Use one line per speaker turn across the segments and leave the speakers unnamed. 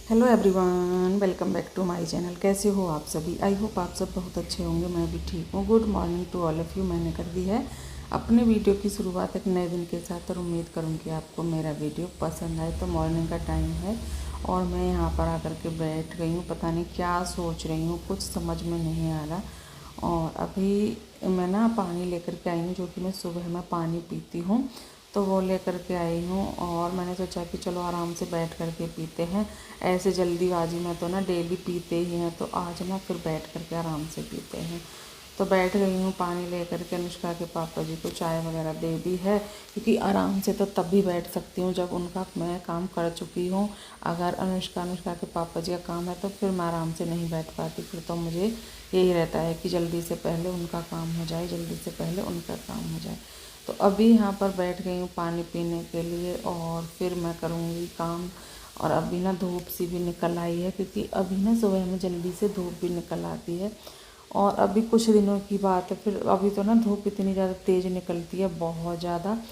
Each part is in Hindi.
Hello everyone, welcome back to my channel. कैसे हो आप सभी? आई होप आप सब बहुत अच्छे होंगे। मैं भी ठीक हूँ। Good morning to all of you. मैंने कर दी है अपने वीडियो की शुरुआत एक नए दिन के साथ और उम्मीद करूँगी आपको मेरा वीडियो पसंद आए। तो मॉर्निंग का टाइम है और मैं यहाँ पर आकर के बैठ गई हूँ। पता नहीं क्या सोच रही हूँ, कुछ समझ में नहीं आ रहा। और अभी मैं ना पानी लेकर के आई हूँ, जो कि मैं सुबह में पानी पीती हूँ, तो वो लेकर के आई हूँ। और मैंने सोचा कि चलो आराम से बैठ कर के पीते हैं। ऐसे जल्दीबाजी में तो ना डेली पीते ही हैं, तो आज ना फिर बैठ कर के आराम से पीते हैं। तो बैठ गई हूँ पानी लेकर के। अनुष्का के पापा जी को चाय वगैरह दे दी है, क्योंकि आराम से तो तब भी बैठ सकती हूँ जब उनका मैं काम कर चुकी हूँ। अगर अनुष्का के पापा जी का काम है तो फिर मैं आराम से नहीं बैठ पाती। फिर तो मुझे यही रहता है कि जल्दी से पहले उनका काम हो जाए, जल्दी से पहले उनका काम हो जाए। तो अभी यहाँ पर बैठ गई हूँ पानी पीने के लिए और फिर मैं करूँगी काम। और अभी ना धूप सी भी निकल आई है, क्योंकि अभी ना सुबह में जल्दी से धूप भी निकल आती है। और अभी कुछ दिनों की बात है, फिर अभी तो ना धूप इतनी ज़्यादा तेज़ निकलती है, बहुत ज़्यादा।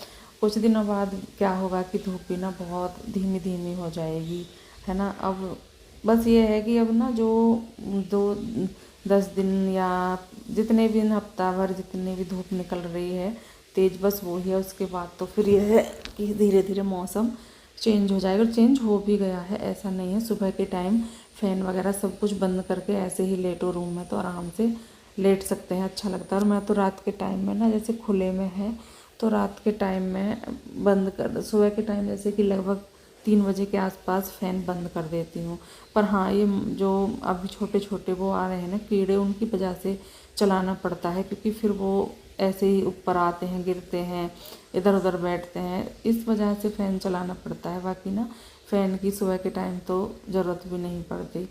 कुछ दिनों बाद क्या होगा कि धूप भी ना बहुत धीमी धीमी हो जाएगी, है ना। अब बस ये है कि अब ना जो 2-10 दिन या जितने भी हफ्ता भर जितने भी धूप निकल रही है तेज़, बस वो ही है। उसके बाद तो फिर ये है कि धीरे धीरे मौसम चेंज हो जाएगा। और चेंज हो भी गया है, ऐसा नहीं है। सुबह के टाइम फ़ैन वगैरह सब कुछ बंद करके ऐसे ही लेटो रूम में, तो आराम से लेट सकते हैं, अच्छा लगता है। और मैं तो रात के टाइम में ना, जैसे खुले में है तो रात के टाइम में बंद कर, सुबह के टाइम जैसे कि लगभग 3 बजे के आसपास फ़ैन बंद कर देती हूँ। पर हाँ, ये जो अभी छोटे छोटे वो आ रहे हैं ना कीड़े, उनकी वजह से चलाना पड़ता है, क्योंकि फिर वो ऐसे ही ऊपर आते हैं, गिरते हैं, इधर उधर बैठते हैं, इस वजह से फ़ैन चलाना पड़ता है। बाकी ना फ़ैन की सुबह के टाइम तो ज़रूरत भी नहीं पड़ती।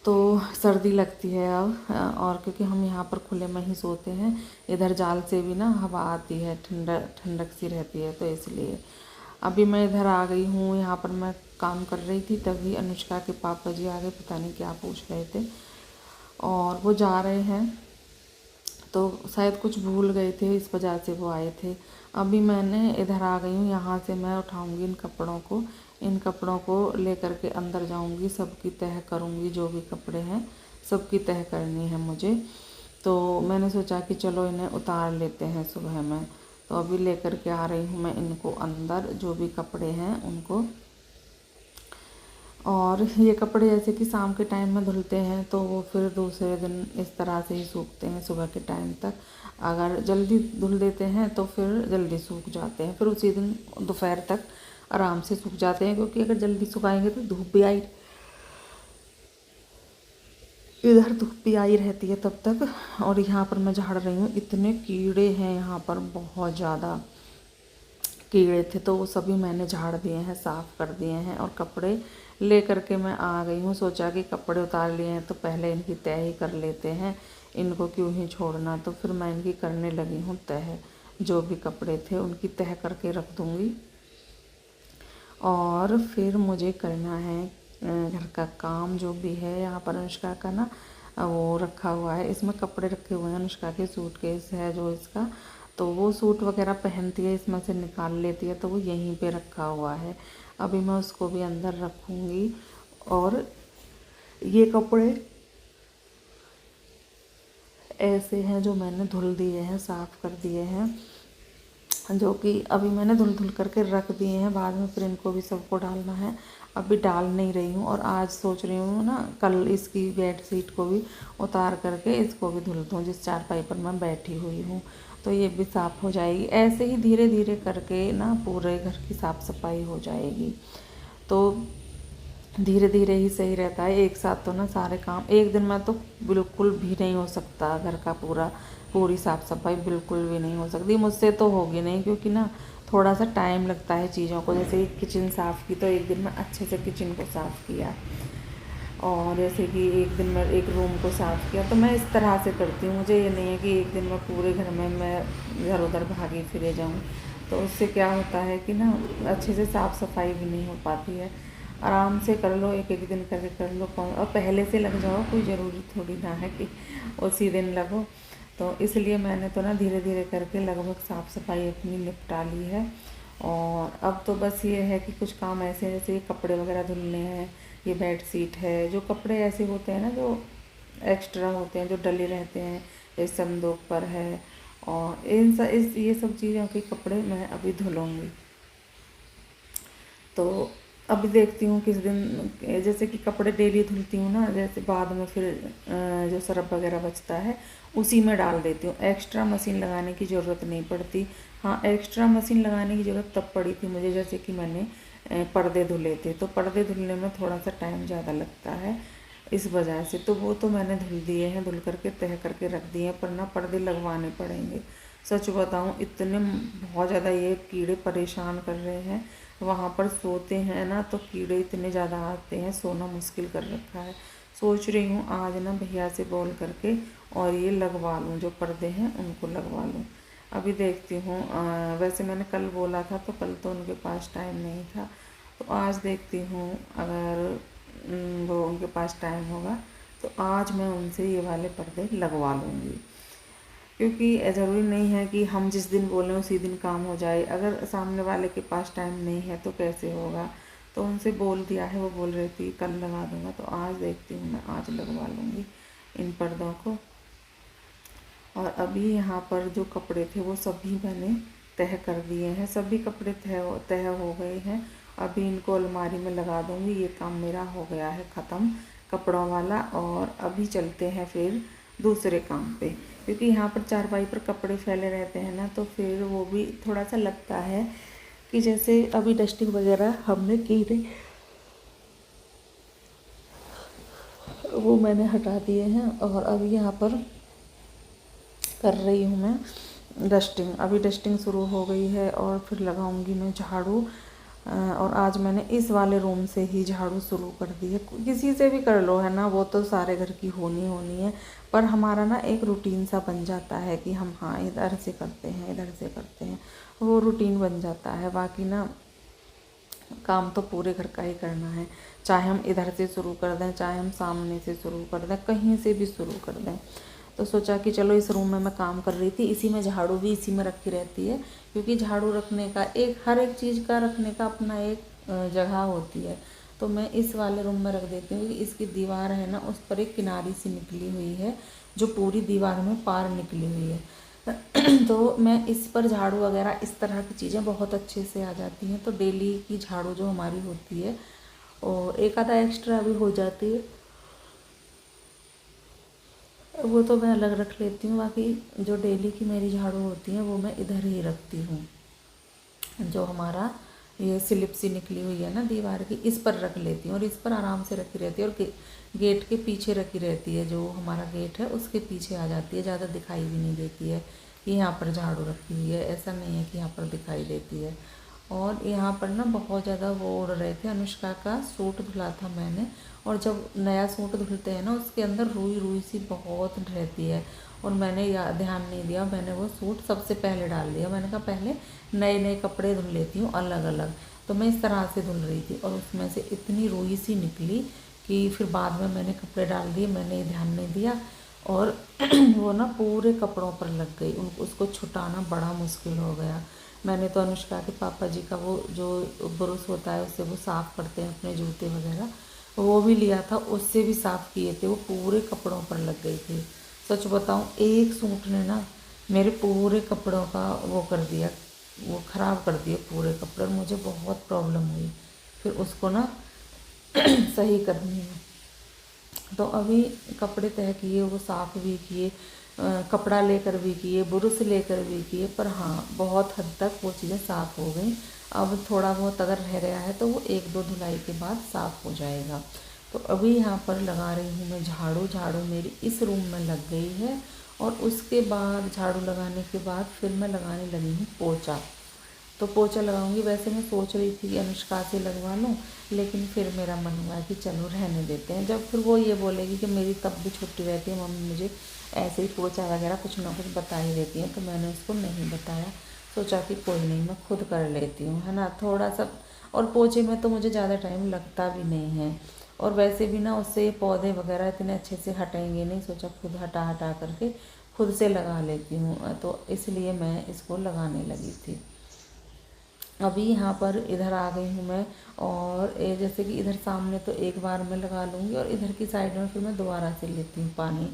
तो सर्दी लगती है अब, और क्योंकि हम यहाँ पर खुले में ही सोते हैं, इधर जाल से भी ना हवा आती है, ठंडक सी रहती है, तो इसलिए अभी मैं इधर आ गई हूँ। यहाँ पर मैं काम कर रही थी, तभी अनुष्का के पापा जी आ गए, पता नहीं क्या पूछ रहे थे। और वो जा रहे हैं, तो शायद कुछ भूल गए थे, इस वजह से वो आए थे। अभी मैंने इधर आ गई हूँ, यहाँ से मैं उठाऊँगी इन कपड़ों को लेकर के अंदर जाऊँगी, सबकी तह करूँगी। जो भी कपड़े हैं सबकी तह करनी है मुझे। तो मैंने सोचा कि चलो इन्हें उतार लेते हैं सुबह में। तो अभी लेकर के आ रही हूँ मैं इनको अंदर, जो भी कपड़े हैं उनको। और ये कपड़े जैसे कि शाम के टाइम में धुलते हैं तो वो फिर दूसरे दिन इस तरह से ही सूखते हैं सुबह के टाइम तक। अगर जल्दी धुल देते हैं तो फिर जल्दी सूख जाते हैं, फिर उसी दिन दोपहर तक आराम से सूख जाते हैं। क्योंकि अगर जल्दी सुखाएंगे तो इधर धूप भी आई रहती है तब तक। और यहाँ पर मैं झाड़ रही हूँ, इतने कीड़े हैं यहाँ पर, बहुत ज़्यादा कीड़े थे, तो वो सभी मैंने झाड़ दिए हैं, साफ़ कर दिए हैं। और कपड़े ले करके मैं आ गई हूँ। सोचा कि कपड़े उतार लिए हैं तो पहले इनकी तह ही कर लेते हैं, इनको क्यों ही छोड़ना। तो फिर मैं इनकी करने लगी हूँ तह, जो भी कपड़े थे उनकी तह करके रख दूँगी। और फिर मुझे करना है घर का काम जो भी है। यहाँ पर अनुष्का का ना वो रखा हुआ है, इसमें कपड़े रखे हुए हैं। अनुष्का के सूटकेस है जो इसका, तो वो सूट वगैरह पहनती है, इसमें से निकाल लेती है, तो वो यहीं पे रखा हुआ है। अभी मैं उसको भी अंदर रखूँगी। और ये कपड़े ऐसे हैं जो मैंने धुल दिए हैं, साफ़ कर दिए हैं, जो कि अभी मैंने धुल धुल करके रख दिए हैं। बाद में फिर इनको भी सबको डालना है, अभी डाल नहीं रही हूँ। और आज सोच रही हूँ ना कल इसकी बेड शीट को भी उतार करके इसको भी धुल दूँ, जिस चारपाई पर मैं बैठी हुई हूँ, तो ये भी साफ़ हो जाएगी। ऐसे ही धीरे धीरे करके ना पूरे घर की साफ़ सफाई हो जाएगी। तो धीरे धीरे ही सही रहता है, एक साथ तो ना सारे काम एक दिन में तो बिल्कुल भी नहीं हो सकता। घर का पूरी साफ़ सफाई बिल्कुल भी नहीं हो सकती, मुझसे तो होगी नहीं, क्योंकि ना थोड़ा सा टाइम लगता है चीज़ों को। जैसे किचन साफ़ की तो एक दिन में अच्छे से किचन को साफ़ किया, और जैसे कि एक दिन में एक रूम को साफ़ किया, तो मैं इस तरह से करती हूँ। मुझे ये नहीं है कि एक दिन में पूरे घर में मैं इधर उधर भागी फिरे जाऊँ, तो उससे क्या होता है कि ना अच्छे से साफ़ सफाई भी नहीं हो पाती है। आराम से कर लो, एक एक दिन करके कर लो, और पहले से लग जाओ, कोई ज़रूरी थोड़ी ना है कि उसी दिन लगो। तो इसलिए मैंने तो ना धीरे धीरे करके लगभग साफ़ सफाई अपनी निपटा ली है। और अब तो बस ये है कि कुछ काम ऐसे हैं जैसे कपड़े वगैरह धुलने हैं, ये बेड शीट है, जो कपड़े ऐसे होते हैं ना जो एक्स्ट्रा होते हैं जो डले रहते हैं, इस संदूक पर है, और इस ये सब चीज़ों के कपड़े मैं अभी धुलूँगी। तो अभी देखती हूँ किस दिन, जैसे कि कपड़े डेली धुलती हूँ ना, जैसे बाद में फिर जो सरफ वगैरह बचता है उसी में डाल देती हूँ, एक्स्ट्रा मशीन लगाने की ज़रूरत नहीं पड़ती। हाँ, एक्स्ट्रा मशीन लगाने की ज़रूरत तब पड़ी थी मुझे, जैसे कि मैंने पर्दे धुले थे, तो पर्दे धुलने में थोड़ा सा टाइम ज़्यादा लगता है इस वजह से, तो वो तो मैंने धुल दिए हैं, धुल करके तह करके रख दिए हैं, पर ना पर्दे लगवाने पड़ेंगे। सच बताऊँ, इतने बहुत ज़्यादा ये कीड़े परेशान कर रहे हैं, वहाँ पर सोते हैं ना तो कीड़े इतने ज़्यादा आते हैं, सोना मुश्किल कर रखा है। सोच रही हूँ आज ना भैया से बोल करके और ये लगवा लूँ, जो पर्दे हैं उनको लगवा लूँ। अभी देखती हूँ, वैसे मैंने कल बोला था तो कल तो उनके पास टाइम नहीं था, तो आज देखती हूँ अगर वो उनके पास टाइम होगा तो आज मैं उनसे ये वाले पर्दे लगवा लूँगी, क्योंकि ज़रूरी नहीं है कि हम जिस दिन बोलें उसी दिन काम हो जाए। अगर सामने वाले के पास टाइम नहीं है तो कैसे होगा। तो उनसे बोल दिया है, वो बोल रही थी कल लगा दूँगा, तो आज देखती हूँ मैं आज लगवा लूँगी इन पर्दों को। और अभी यहाँ पर जो कपड़े थे वो सभी मैंने तह कर दिए हैं, सभी कपड़े तह हो गए हैं। अभी इनको अलमारी में लगा दूँगी, ये काम मेरा हो गया है ख़त्म कपड़ों वाला। और अभी चलते हैं फिर दूसरे काम पे, क्योंकि यहाँ पर चारपाई पर कपड़े फैले रहते हैं ना, तो फिर वो भी थोड़ा सा लगता है कि जैसे अभी डस्टिंग वगैरह हमने की नहीं, वो मैंने हटा दिए हैं। और अभी यहाँ पर कर रही हूँ मैं डस्टिंग, अभी डस्टिंग शुरू हो गई है और फिर लगाऊंगी मैं झाड़ू। और आज मैंने इस वाले रूम से ही झाड़ू शुरू कर दी है, किसी से भी कर लो है ना, वो तो सारे घर की होनी है, पर हमारा ना एक रूटीन सा बन जाता है कि हम हाँ इधर से करते हैं इधर से करते हैं, वो रूटीन बन जाता है। बाकी ना काम तो पूरे घर का ही करना है, चाहे हम इधर से शुरू कर दें, चाहे हम सामने से शुरू कर दें, कहीं से भी शुरू कर दें। तो सोचा कि चलो इस रूम में मैं काम कर रही थी, इसी में झाड़ू भी इसी में रखी रहती है, क्योंकि झाड़ू रखने का हर एक चीज़ का रखने का अपना एक जगह होती है। तो मैं इस वाले रूम में रख देती हूँ कि इसकी दीवार है ना, उस पर एक किनारी सी निकली हुई है जो पूरी दीवार में पार निकली हुई है। तो मैं इस पर झाड़ू वगैरह इस तरह की चीज़ें बहुत अच्छे से आ जाती हैं। तो डेली की झाड़ू जो हमारी होती है और एक आधा एक्स्ट्रा भी हो जाती है, वो तो मैं अलग रख लेती हूँ। बाकी जो डेली की मेरी झाड़ू होती है वो मैं इधर ही रखती हूँ, जो हमारा ये स्लिप सी निकली हुई है ना दीवार की, इस पर रख लेती हूँ और इस पर आराम से रखी रहती है। और गेट के पीछे रखी रहती है, जो हमारा गेट है उसके पीछे आ जाती है, ज़्यादा दिखाई भी नहीं देती है कि यहाँ पर झाड़ू रखी हुई है, ऐसा नहीं है कि यहाँ पर दिखाई देती है। और यहाँ पर ना बहुत ज़्यादा वो उड़ रहे थे, अनुष्का का सूट धुला था मैंने, और जब नया सूट धुलते हैं ना उसके अंदर रुई रुई सी बहुत रहती है, और मैंने ध्यान नहीं दिया, मैंने वो सूट सबसे पहले डाल दिया। मैंने कहा पहले नए नए कपड़े धुल लेती हूँ अलग अलग, तो मैं इस तरह से धुल रही थी और उसमें से इतनी रुई सी निकली कि फिर बाद में मैंने कपड़े डाल दिए, मैंने ध्यान नहीं दिया और वो ना पूरे कपड़ों पर लग गई, उसको छुटाना बड़ा मुश्किल हो गया। मैंने तो अनुष्का के पापा जी का वो जो ब्रश होता है उससे वो साफ़ करते हैं अपने जूते वगैरह, वो भी लिया था, उससे भी साफ़ किए थे, वो पूरे कपड़ों पर लग गई थी। सच बताऊं, एक सूट ने ना मेरे पूरे कपड़ों का वो कर दिया, वो ख़राब कर दिए पूरे कपड़े, और मुझे बहुत प्रॉब्लम हुई फिर उसको ना सही करने में। तो अभी कपड़े तह किए, वो साफ़ भी किए, कपड़ा लेकर भी किए, ब्रश लेकर भी किए, पर हाँ बहुत हद तक वो चीज़ें साफ़ हो गई। अब थोड़ा बहुत अगर रह गया है तो वो एक दो धुलाई के बाद साफ़ हो जाएगा। तो अभी यहाँ पर लगा रही हूँ मैं झाड़ू, झाड़ू मेरी इस रूम में लग गई है, और उसके बाद झाड़ू लगाने के बाद फिर मैं लगाने लगी हूँ पोछा। तो पोछा लगाऊंगी, वैसे मैं सोच रही थी कि अनुष्का से लगवा लूँ, लेकिन फिर मेरा मन हुआ कि चलो रहने देते हैं। जब फिर वो ये बोलेगी कि मेरी तब भी छुट्टी रहती है, मम्मी मुझे ऐसे ही पोछा वगैरह कुछ ना कुछ बता ही देती हैं, तो मैंने उसको नहीं बताया, सोचा कि कोई नहीं मैं खुद कर लेती हूँ, है ना, थोड़ा सा। और पोछे में तो मुझे ज़्यादा टाइम लगता भी नहीं है, और वैसे भी ना उससे ये पौधे वगैरह इतने अच्छे से हटेंगे नहीं, सोचा खुद हटा हटा करके खुद से लगा लेती हूँ, तो इसलिए मैं इसको लगाने लगी थी। अभी यहाँ पर इधर आ गई हूँ मैं, और जैसे कि इधर सामने तो एक बार मैं लगा लूँगी, और इधर की साइड में फिर मैं दोबारा से लेती हूँ पानी,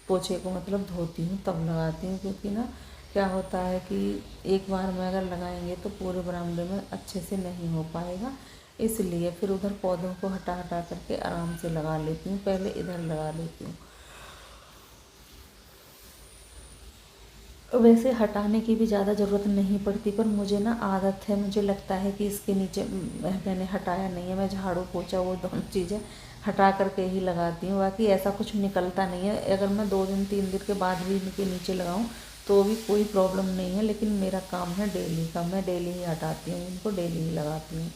पोछे को मतलब धोती हूँ तब लगाती हूँ। क्योंकि ना क्या होता है कि एक बार में अगर लगाएंगे तो पूरे बरामदे में अच्छे से नहीं हो पाएगा, इसलिए फिर उधर पौधों को हटा हटा करके आराम से लगा लेती हूँ, पहले इधर लगा लेती हूँ। वैसे हटाने की भी ज़्यादा ज़रूरत नहीं पड़ती, पर मुझे ना आदत है, मुझे लगता है कि इसके नीचे मैंने हटाया नहीं है, मैं झाड़ू पोछा वो दोनों चीज़ें हटा करके ही लगाती हूँ। बाकी ऐसा कुछ निकलता नहीं है, अगर मैं 2 दिन 3 दिन के बाद भी इनके नीचे लगाऊँ तो भी कोई प्रॉब्लम नहीं है, लेकिन मेरा काम है डेली का, मैं डेली ही हटाती हूँ इनको, डेली ही लगाती हूँ।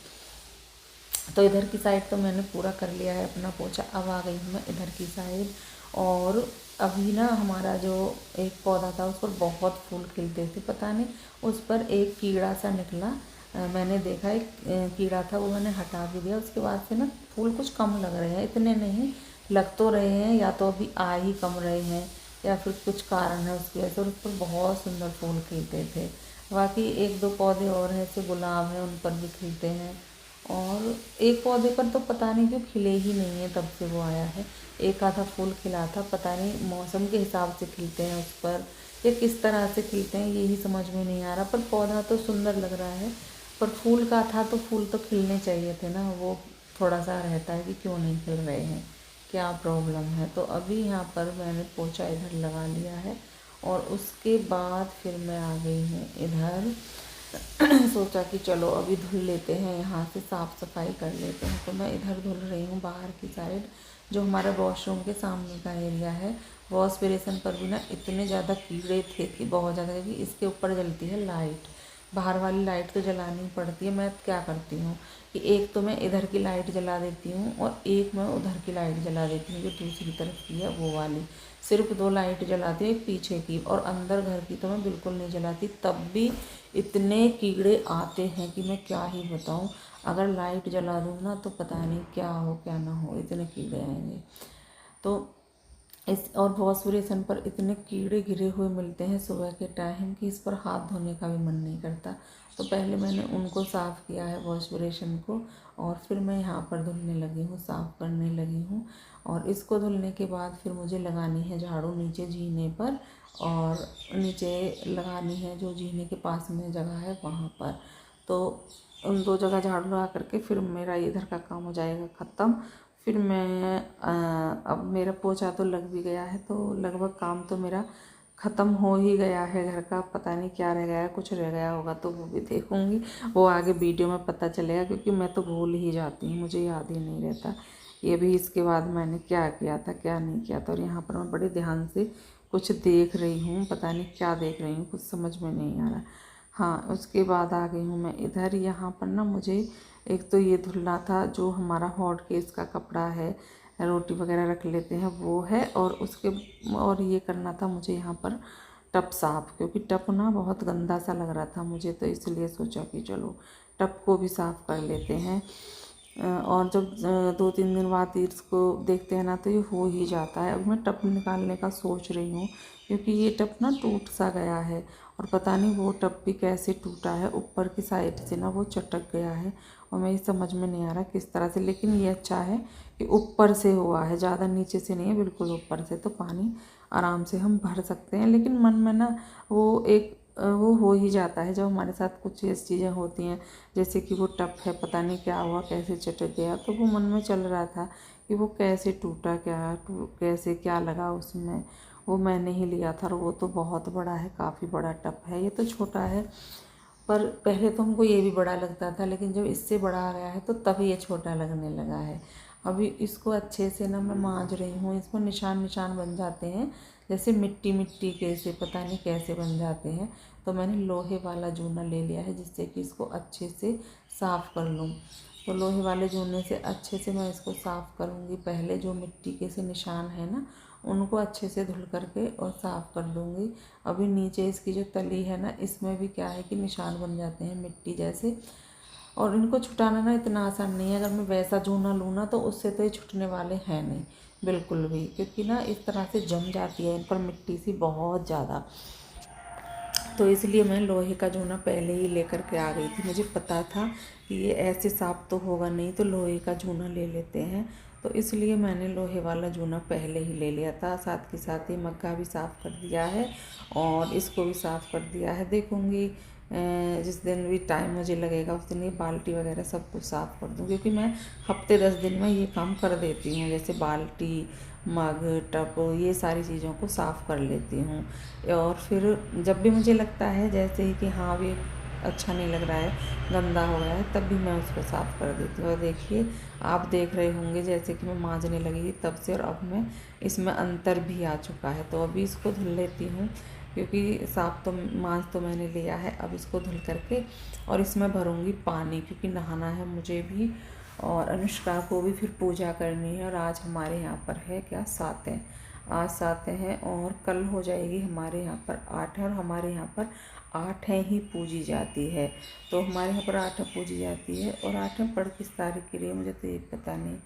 तो इधर की साइड तो मैंने पूरा कर लिया है अपना पोछा, अब आ गई हूँ मैं इधर की साइड। और अभी ना हमारा जो एक पौधा था उस पर बहुत फूल खिलते थे, पता नहीं उस पर एक कीड़ा सा निकला। मैंने देखा एक कीड़ा था, वो मैंने हटा भी दिया। उसके बाद से ना फूल कुछ कम लग रहे हैं, इतने नहीं लग तो रहे हैं, या तो अभी आ ही कम रहे हैं या फिर कुछ कारण है उसकी वजह से, और उस पर बहुत सुंदर फूल खिलते थे। बाकी 1-2 पौधे और हैं, जैसे गुलाब हैं, उन पर भी खिलते हैं। और एक पौधे पर तो पता नहीं क्यों खिले ही नहीं है, तब से वो आया है। एक आधा फूल खिला था, पता नहीं मौसम के हिसाब से खिलते हैं उस पर या किस तरह से खिलते हैं, यही समझ में नहीं आ रहा। पर पौधा तो सुंदर लग रहा है, पर फूल का था तो फूल तो खिलने चाहिए थे ना, वो थोड़ा सा रहता है कि क्यों नहीं खिल रहे हैं, क्या प्रॉब्लम है। तो अभी यहाँ पर मैंने पोछा इधर लगा लिया है, और उसके बाद फिर मैं आ गई हूँ इधर। सोचा कि चलो अभी धुल लेते हैं, यहाँ से साफ़ सफाई कर लेते हैं। तो मैं इधर धुल रही हूँ बाहर की साइड, जो हमारा वॉशरूम के सामने का एरिया है। वॉश बेसिन पर भी ना इतने ज़्यादा कीड़े थे कि बहुत ज़्यादा, क्योंकि इसके ऊपर जलती है लाइट, बाहर वाली लाइट तो जलानी पड़ती है। मैं क्या करती हूँ कि एक तो मैं इधर की लाइट जला देती हूँ, और एक मैं उधर की लाइट जला देती हूँ, जो दूसरी तरफ की है वो वाली। सिर्फ 2 लाइट जलाती हूँ, एक पीछे की, और अंदर घर की तो मैं बिल्कुल नहीं जलाती। तब भी इतने कीड़े आते हैं कि मैं क्या ही बताऊँ। अगर लाइट जला दूँ ना तो पता नहीं क्या हो क्या ना हो, इतने कीड़े आएंगे। तो इस और वॉश बेसिन पर इतने कीड़े गिरे हुए मिलते हैं सुबह के टाइम कि इस पर हाथ धोने का भी मन नहीं करता। तो पहले मैंने उनको साफ़ किया है वॉश बेसिन को, और फिर मैं यहाँ पर धुलने लगी हूँ, साफ़ करने लगी हूँ। और इसको धुलने के बाद फिर मुझे लगानी है झाड़ू नीचे जीने पर, और नीचे लगानी है जो जीने के पास में जगह है वहाँ पर। तो उन 2 जगह झाड़ू लगा करके फिर मेरा इधर का काम हो जाएगा ख़त्म। फिर मैं अब मेरा पोछा तो लग भी गया है, तो लगभग काम तो मेरा ख़त्म हो ही गया है घर का। पता नहीं क्या रह गया है, कुछ रह गया होगा तो वो भी देखूँगी, वो आगे वीडियो में पता चलेगा, क्योंकि मैं तो भूल ही जाती हूँ, मुझे याद ही नहीं रहता ये भी इसके बाद मैंने क्या किया था क्या नहीं किया था। और यहाँ पर मैं बड़े ध्यान से कुछ देख रही हूँ, पता नहीं क्या देख रही हूँ, कुछ समझ में नहीं आ रहा। हाँ, उसके बाद आ गई हूँ मैं इधर। यहाँ पर ना मुझे एक तो ये धुलना था, जो हमारा हॉट केस का कपड़ा है, रोटी वगैरह रख लेते हैं वो है, और ये करना था मुझे यहाँ पर टब साफ़, क्योंकि टब ना बहुत गंदा सा लग रहा था मुझे, तो इसलिए सोचा कि चलो टब को भी साफ़ कर लेते हैं। और जब 2-3 दिन बाद इसको देखते हैं ना तो ये हो ही जाता है। अब मैं टब निकालने का सोच रही हूँ, क्योंकि ये टब ना टूट सा गया है, और पता नहीं वो टब भी कैसे टूटा है, ऊपर की साइड से ना वो चटक गया है, और मैं ये समझ में नहीं आ रहा किस तरह से। लेकिन ये अच्छा है कि ऊपर से हुआ है, ज़्यादा नीचे से नहीं है, बिल्कुल ऊपर से, तो पानी आराम से हम भर सकते हैं। लेकिन मन में ना वो हो ही जाता है जब हमारे साथ कुछ ऐसी चीज़ें होती हैं, जैसे कि वो टब है, पता नहीं क्या हुआ, कैसे चटक गया। तो वो मन में चल रहा था कि वो कैसे टूटा, कैसे क्या लगा उसमें। वो मैंने ही लिया था, और वो तो बहुत बड़ा है, काफ़ी बड़ा टब है, ये तो छोटा है। पर पहले तो हमको ये भी बड़ा लगता था, लेकिन जब इससे बड़ा आ गया है तो तभी ये छोटा लगने लगा है। अभी इसको अच्छे से ना मैं मांज रही हूँ, इसको निशान निशान बन जाते हैं, जैसे मिट्टी मिट्टी कैसे पता नहीं कैसे बन जाते हैं। तो मैंने लोहे वाला जूना ले लिया है, जिससे कि इसको अच्छे से साफ़ कर लूँ। तो लोहे वाले जूने से अच्छे से मैं इसको साफ़ करूँगी। पहले जो मिट्टी के से निशान है ना, उनको अच्छे से धुल करके और साफ़ कर दूँगी। अभी नीचे इसकी जो तली है ना, इसमें भी क्या है कि निशान बन जाते हैं मिट्टी जैसे, और इनको छुटाना ना इतना आसान नहीं है। अगर मैं वैसा जूना लूँ ना तो उससे तो ये छुटने वाले हैं नहीं बिल्कुल भी, क्योंकि ना इस तरह से जम जाती है इन पर मिट्टी सी बहुत ज़्यादा। तो इसलिए मैं लोहे का जूना पहले ही लेकर के आ गई थी। मुझे पता था कि ये ऐसे साफ तो होगा नहीं, तो लोहे का जूना ले लेते हैं, तो इसलिए मैंने लोहे वाला जूना पहले ही ले लिया था। साथ के साथ ही मग्गा भी साफ़ कर दिया है और इसको भी साफ़ कर दिया है। देखूँगी जिस दिन भी टाइम मुझे लगेगा उस दिन ये बाल्टी वगैरह सब कुछ साफ़ कर दूँ, क्योंकि मैं हफ्ते 10 दिन में ये काम कर देती हूँ। जैसे बाल्टी, मग, टब, ये सारी चीज़ों को साफ़ कर लेती हूँ। और फिर जब भी मुझे लगता है जैसे ही कि हाँ अभी अच्छा नहीं लग रहा है, गंदा हो गया है, तब भी मैं उसको साफ़ कर देती हूँ। और देखिए आप देख रहे होंगे जैसे कि मैं मांजने लगी थी तब से और अब में इसमें अंतर भी आ चुका है। तो अभी इसको धुल लेती हूँ, क्योंकि साफ़ तो मांज तो मैंने लिया है। अब इसको धुल करके और इसमें भरूँगी पानी, क्योंकि नहाना है मुझे भी और अनुष्का को भी फिर पूजा करनी है। और आज हमारे यहाँ पर है क्या, 7 है, आज 7 हैं और कल हो जाएगी हमारे यहाँ पर 8 है। और हमारे यहाँ पर 8 ही पूजी जाती है, तो हमारे यहाँ पर 8 पूजी जाती है। और 8 पढ़ किस तारीख की रही है मुझे तो ये पता नहीं,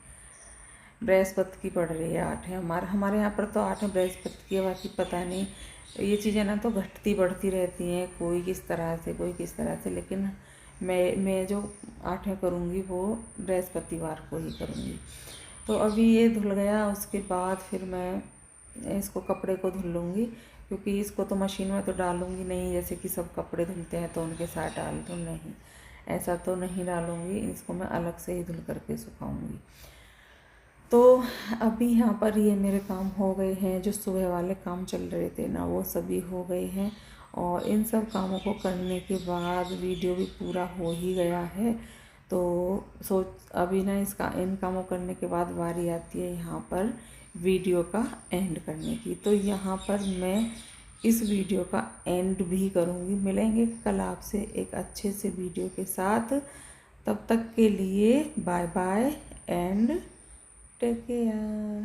बृहस्पति की पड़ रही है। 8 है हमारे यहाँ पर तो 8 बृहस्पति की है, बाकी पता नहीं। ये चीज़ें ना तो घटती बढ़ती रहती हैं, कोई किस तरह से कोई किस तरह से, लेकिन मैं जो 8 करूँगी वो बृहस्पतिवार को ही करूँगी। तो अभी ये धुल गया, उसके बाद फिर मैं इसको कपड़े को धुल लूँगी, क्योंकि इसको तो मशीन में तो डालूँगी नहीं, जैसे कि सब कपड़े धुलते हैं तो उनके साथ डाल दूँ, नहीं ऐसा तो नहीं डालूँगी। इसको मैं अलग से ही धुल करके सुखाऊँगी। तो अभी यहाँ पर ये मेरे काम हो गए हैं, जो सुबह वाले काम चल रहे थे ना वो सभी हो गए हैं। और इन सब कामों को करने के बाद वीडियो भी पूरा हो ही गया है। तो अभी ना इन कामों करने के बाद बारी आती है यहाँ पर वीडियो का एंड करने की। तो यहाँ पर मैं इस वीडियो का एंड भी करूँगी। मिलेंगे कल आपसे एक अच्छे से वीडियो के साथ, तब तक के लिए bye bye and take care.